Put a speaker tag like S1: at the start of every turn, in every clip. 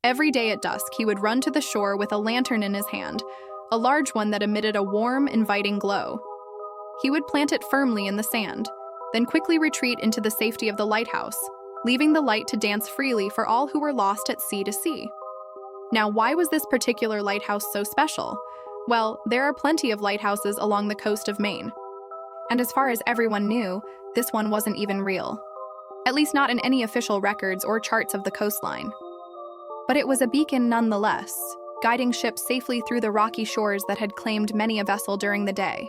S1: Every day at dusk, he would run to the shore with a lantern in his hand, a large one that emitted a warm, inviting glow. He would plant it firmly in the sand, then quickly retreat into the safety of the lighthouse, leaving the light to dance freely for all who were lost at sea to see. Now, why was this particular lighthouse so special? Well, there are plenty of lighthouses along the coast of Maine. And as far as everyone knew, this one wasn't even real. At least not in any official records or charts of the coastline. But it was a beacon nonetheless, guiding ships safely through the rocky shores that had claimed many a vessel during the day.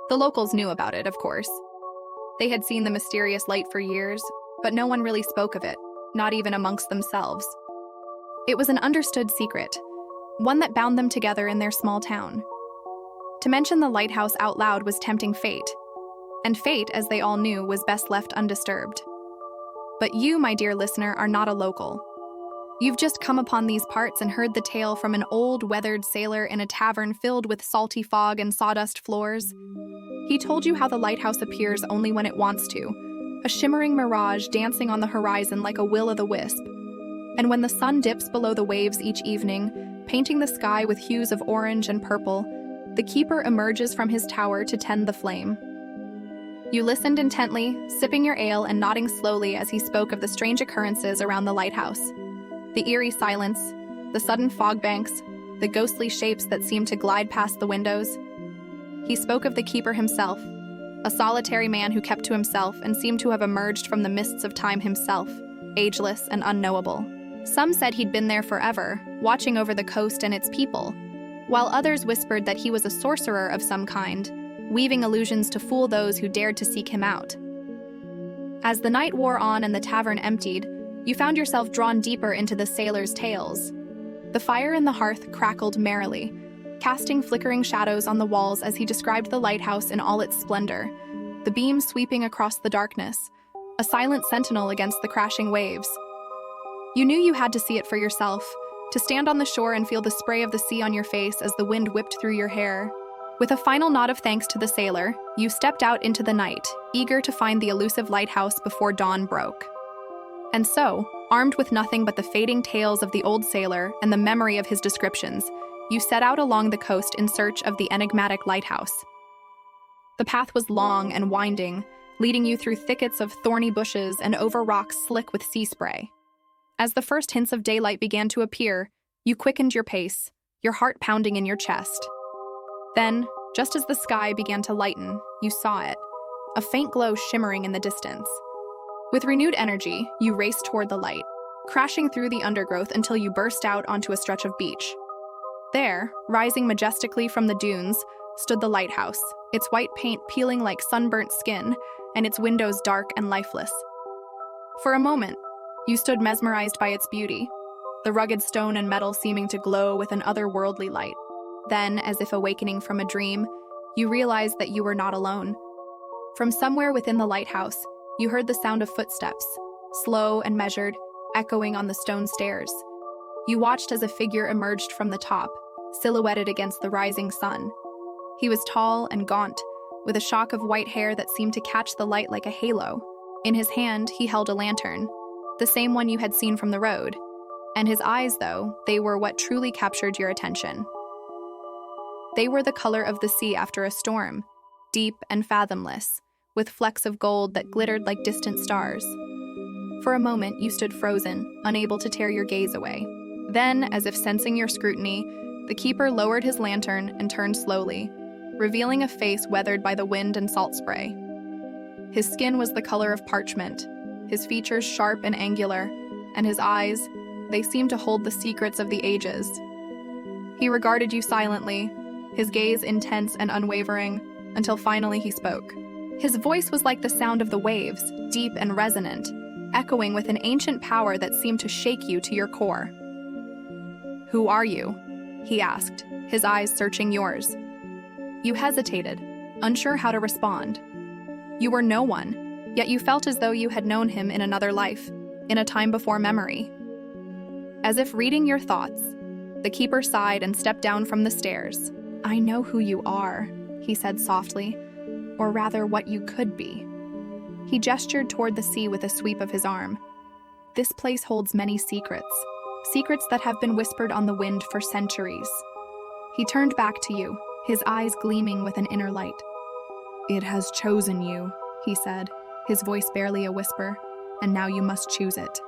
S1: The locals knew about it, of course. They had seen the mysterious light for years, but no one really spoke of it, not even amongst themselves. It was an understood secret, one that bound them together in their small town. To mention the lighthouse out loud was tempting fate, and fate, as they all knew, was best left undisturbed. But you, my dear listener, are not a local. You've just come upon these parts and heard the tale from an old, weathered sailor in a tavern filled with salty fog and sawdust floors. He told you how the lighthouse appears only when it wants to, a shimmering mirage dancing on the horizon like a will-o'-the-wisp. And when the sun dips below the waves each evening, painting the sky with hues of orange and purple, the keeper emerges from his tower to tend the flame. You listened intently, sipping your ale and nodding slowly as he spoke of the strange occurrences around the lighthouse. The eerie silence, the sudden fog banks, the ghostly shapes that seemed to glide past the windows. He spoke of the keeper himself, a solitary man who kept to himself and seemed to have emerged from the mists of time himself, ageless and unknowable. Some said he'd been there forever, watching over the coast and its people, while others whispered that he was a sorcerer of some kind, weaving illusions to fool those who dared to seek him out. As the night wore on and the tavern emptied, you found yourself drawn deeper into the sailor's tales. The fire in the hearth crackled merrily, casting flickering shadows on the walls as he described the lighthouse in all its splendor, the beams sweeping across the darkness, a silent sentinel against the crashing waves. You knew you had to see it for yourself, to stand on the shore and feel the spray of the sea on your face as the wind whipped through your hair. With a final nod of thanks to the sailor, you stepped out into the night, eager to find the elusive lighthouse before dawn broke. And so, armed with nothing but the fading tales of the old sailor and the memory of his descriptions, you set out along the coast in search of the enigmatic lighthouse. The path was long and winding, leading you through thickets of thorny bushes and over rocks slick with sea spray. As the first hints of daylight began to appear, you quickened your pace, your heart pounding in your chest. Then, just as the sky began to lighten, you saw it, a faint glow shimmering in the distance. With renewed energy, you raced toward the light, crashing through the undergrowth until you burst out onto a stretch of beach. There, rising majestically from the dunes, stood the lighthouse, its white paint peeling like sunburnt skin, and its windows dark and lifeless. For a moment, you stood mesmerized by its beauty, the rugged stone and metal seeming to glow with an otherworldly light. Then, as if awakening from a dream, you realized that you were not alone. From somewhere within the lighthouse, you heard the sound of footsteps, slow and measured, echoing on the stone stairs. You watched as a figure emerged from the top, silhouetted against the rising sun. He was tall and gaunt, with a shock of white hair that seemed to catch the light like a halo. In his hand, he held a lantern, the same one you had seen from the road. And his eyes, though, they were what truly captured your attention. They were the color of the sea after a storm, deep and fathomless, with flecks of gold that glittered like distant stars. For a moment, you stood frozen, unable to tear your gaze away. Then, as if sensing your scrutiny, the keeper lowered his lantern and turned slowly, revealing a face weathered by the wind and salt spray. His skin was the color of parchment, his features sharp and angular, and his eyes, they seemed to hold the secrets of the ages. He regarded you silently, his gaze intense and unwavering, until finally he spoke. His voice was like the sound of the waves, deep and resonant, echoing with an ancient power that seemed to shake you to your core. "Who are you?" he asked, his eyes searching yours. You hesitated, unsure how to respond. You were no one, yet you felt as though you had known him in another life, in a time before memory. As if reading your thoughts, the keeper sighed and stepped down from the stairs. "I know who you are," he said softly, "or rather what you could be." He gestured toward the sea with a sweep of his arm. "This place holds many secrets, secrets that have been whispered on the wind for centuries. He turned back to you, his eyes gleaming with an inner light. "It has chosen you," he said, his voice barely a whisper, "and now you must choose it."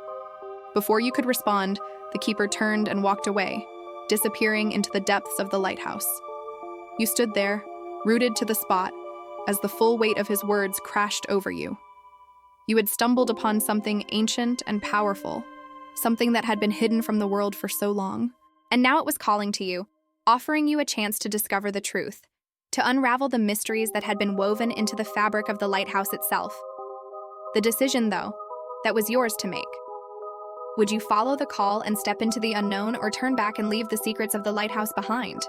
S1: Before you could respond, the keeper turned and walked away, disappearing into the depths of the lighthouse. You stood there, rooted to the spot, as the full weight of his words crashed over you. You had stumbled upon something ancient and powerful, something that had been hidden from the world for so long. And now it was calling to you, offering you a chance to discover the truth, to unravel the mysteries that had been woven into the fabric of the lighthouse itself. The decision, though, that was yours to make. Would you follow the call and step into the unknown, or turn back and leave the secrets of the lighthouse behind?